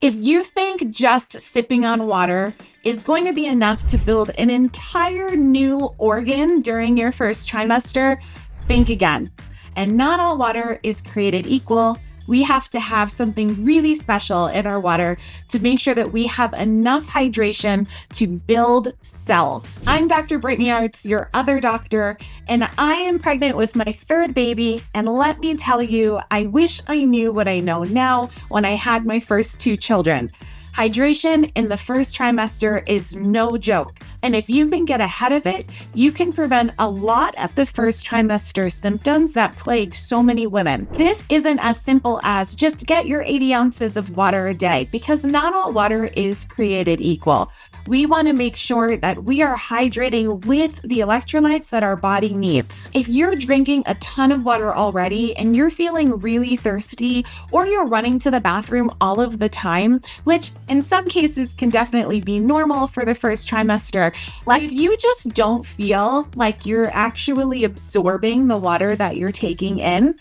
If you think just sipping on water is going to be enough to build an entire new organ during your first trimester, think again. And not all water is created equal. We have to have something really special in our water to make sure that we have enough hydration to build cells. I'm Dr. Britnei Artz, your other doctor, and I am pregnant with my third baby. And let me tell you, I wish I knew what I know now when I had my first two children. Hydration in the first trimester is no joke. And if you can get ahead of it, you can prevent a lot of the first trimester symptoms that plague so many women. This isn't as simple as just get your 80 ounces of water a day, because not all water is created equal. We want to make sure that we are hydrating with the electrolytes that our body needs. If you're drinking a ton of water already and you're feeling really thirsty, or you're running to the bathroom all of the time, which in some cases can definitely be normal for the first trimester, like if you just don't feel like you're actually absorbing the water that you're taking in,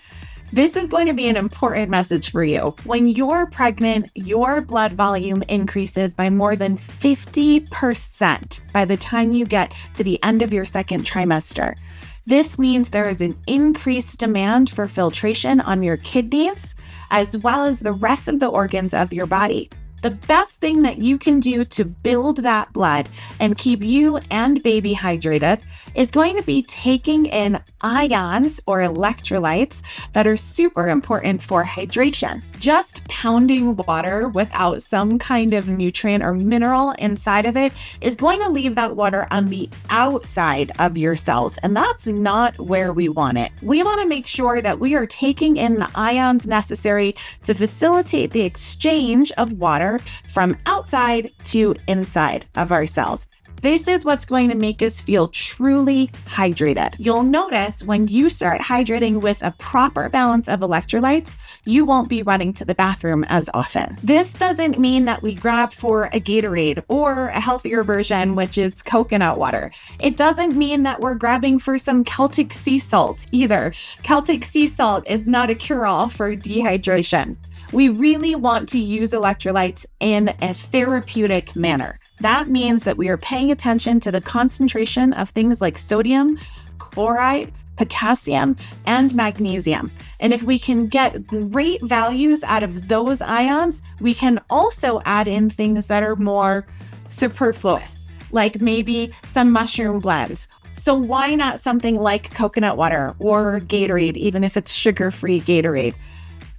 this is going to be an important message for you. When you're pregnant, your blood volume increases by more than 50% by the time you get to the end of your second trimester. This means there is an increased demand for filtration on your kidneys, as well as the rest of the organs of your body. The best thing that you can do to build that blood and keep you and baby hydrated is going to be taking in ions or electrolytes that are super important for hydration. Just pounding water without some kind of nutrient or mineral inside of it is going to leave that water on the outside of your cells, and that's not where we want it. We want to make sure that we are taking in the ions necessary to facilitate the exchange of water from outside to inside of our cells. This is what's going to make us feel truly hydrated. You'll notice when you start hydrating with a proper balance of electrolytes, you won't be running to the bathroom as often. This doesn't mean that we grab for a Gatorade or a healthier version, which is coconut water. It doesn't mean that we're grabbing for some Celtic sea salt either. Celtic sea salt is not a cure-all for dehydration. We really want to use electrolytes in a therapeutic manner. That means that we are paying attention to the concentration of things like sodium, chloride, potassium, and magnesium. And if we can get great values out of those ions, we can also add in things that are more superfluous, like maybe some mushroom blends. So why not something like coconut water or Gatorade, even if it's sugar-free Gatorade?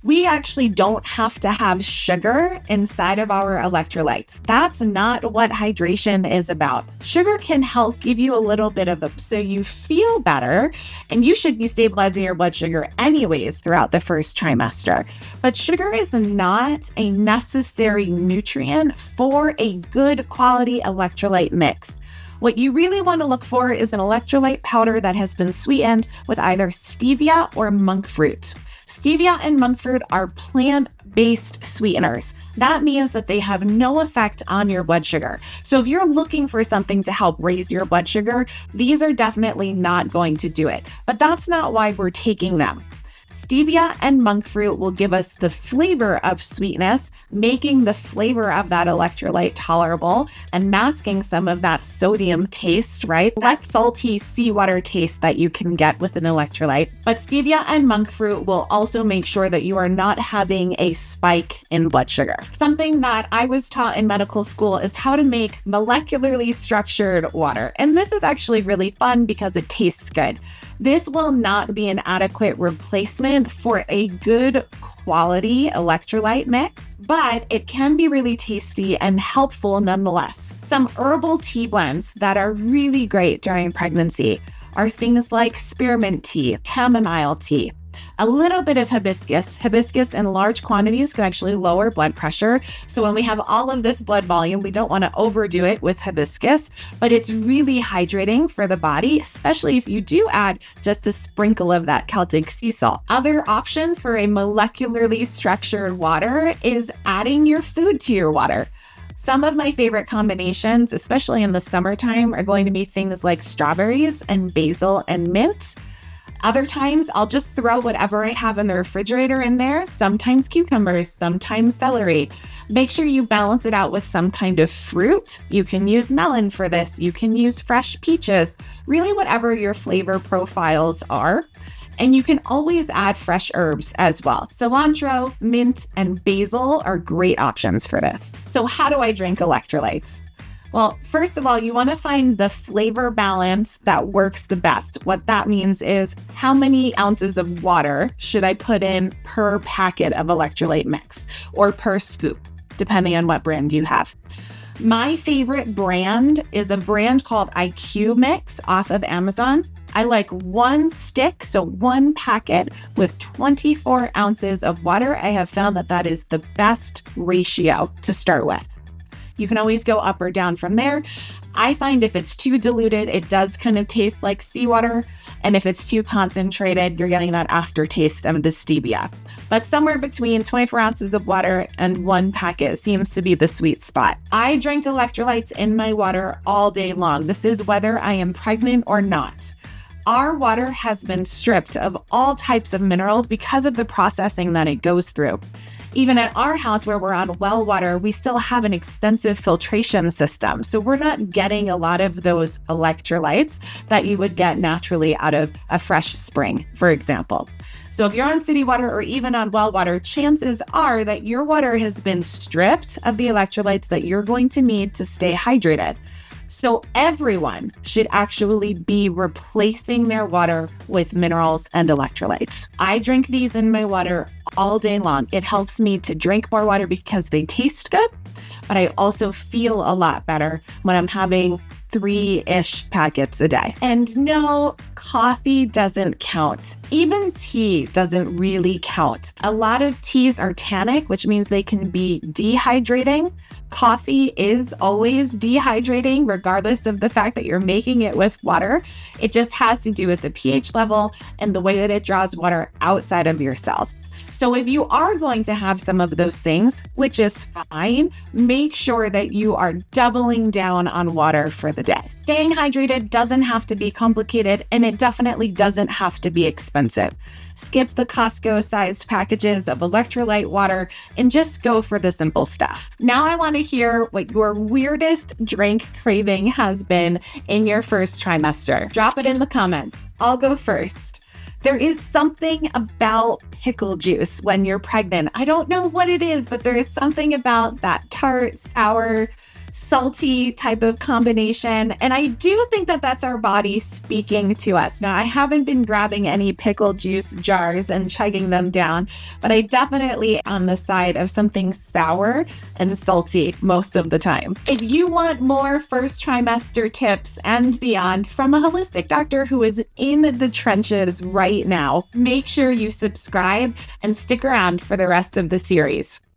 We actually don't have to have sugar inside of our electrolytes. That's not what hydration is about. Sugar can help give you a little bit of so you feel better, and you should be stabilizing your blood sugar anyways throughout the first trimester. But sugar is not a necessary nutrient for a good quality electrolyte mix. What you really want to look for is an electrolyte powder that has been sweetened with either stevia or monk fruit. Stevia and monk fruit are plant-based sweeteners. That means that they have no effect on your blood sugar. So if you're looking for something to help raise your blood sugar, these are definitely not going to do it. But that's not why we're taking them. Stevia and monk fruit will give us the flavor of sweetness, making the flavor of that electrolyte tolerable and masking some of that sodium taste, right? That salty seawater taste that you can get with an electrolyte. But stevia and monk fruit will also make sure that you are not having a spike in blood sugar. Something that I was taught in medical school is how to make molecularly structured water. And this is actually really fun because it tastes good. This will not be an adequate replacement for a good quality electrolyte mix, but it can be really tasty and helpful nonetheless. Some herbal tea blends that are really great during pregnancy are things like spearmint tea, chamomile tea, a little bit of hibiscus. Hibiscus in large quantities can actually lower blood pressure. So when we have all of this blood volume, we don't want to overdo it with hibiscus, but it's really hydrating for the body, especially if you do add just a sprinkle of that Celtic sea salt. Other options for a molecularly structured water is adding your food to your water. Some of my favorite combinations, especially in the summertime, are going to be things like strawberries and basil and mint. Other times, I'll just throw whatever I have in the refrigerator in there, sometimes cucumbers, sometimes celery. Make sure you balance it out with some kind of fruit. You can use melon for this. You can use fresh peaches, really whatever your flavor profiles are. And you can always add fresh herbs as well. Cilantro, mint, and basil are great options for this. So how do I drink electrolytes? Well, first of all, you want to find the flavor balance that works the best. What that means is how many ounces of water should I put in per packet of electrolyte mix or per scoop, depending on what brand you have. My favorite brand is a brand called IQ Mix off of Amazon. I like one stick, so one packet with 24 ounces of water. I have found that that is the best ratio to start with. You can always go up or down from there. I find if it's too diluted, it does kind of taste like seawater. And if it's too concentrated, you're getting that aftertaste of the stevia. But somewhere between 24 ounces of water and one packet seems to be the sweet spot. I drink electrolytes in my water all day long. This is whether I am pregnant or not. Our water has been stripped of all types of minerals because of the processing that it goes through. Even at our house where we're on well water, we still have an extensive filtration system. So we're not getting a lot of those electrolytes that you would get naturally out of a fresh spring, for example. So if you're on city water or even on well water, chances are that your water has been stripped of the electrolytes that you're going to need to stay hydrated. So everyone should actually be replacing their water with minerals and electrolytes. I drink these in my water all day long. It helps me to drink more water because they taste good, but I also feel a lot better when I'm having 3-ish packets a day. And no, coffee doesn't count. Even tea doesn't really count. A lot of teas are tannic, which means they can be dehydrating. Coffee is always dehydrating, regardless of the fact that you're making it with water. It just has to do with the pH level and the way that it draws water outside of your cells. So if you are going to have some of those things, which is fine, make sure that you are doubling down on water for the day. Staying hydrated doesn't have to be complicated, and it definitely doesn't have to be expensive. Skip the Costco-sized packages of electrolyte water and just go for the simple stuff. Now I want to hear what your weirdest drink craving has been in your first trimester. Drop it in the comments. I'll go first. There is something about pickle juice when you're pregnant. I don't know what it is, but there is something about that tart, sour, salty type of combination. And I do think that that's our body speaking to us. Now, I haven't been grabbing any pickle juice jars and chugging them down, but I definitely on the side of something sour and salty most of the time. If you want more first trimester tips and beyond from a holistic doctor who is in the trenches right now, make sure you subscribe and stick around for the rest of the series.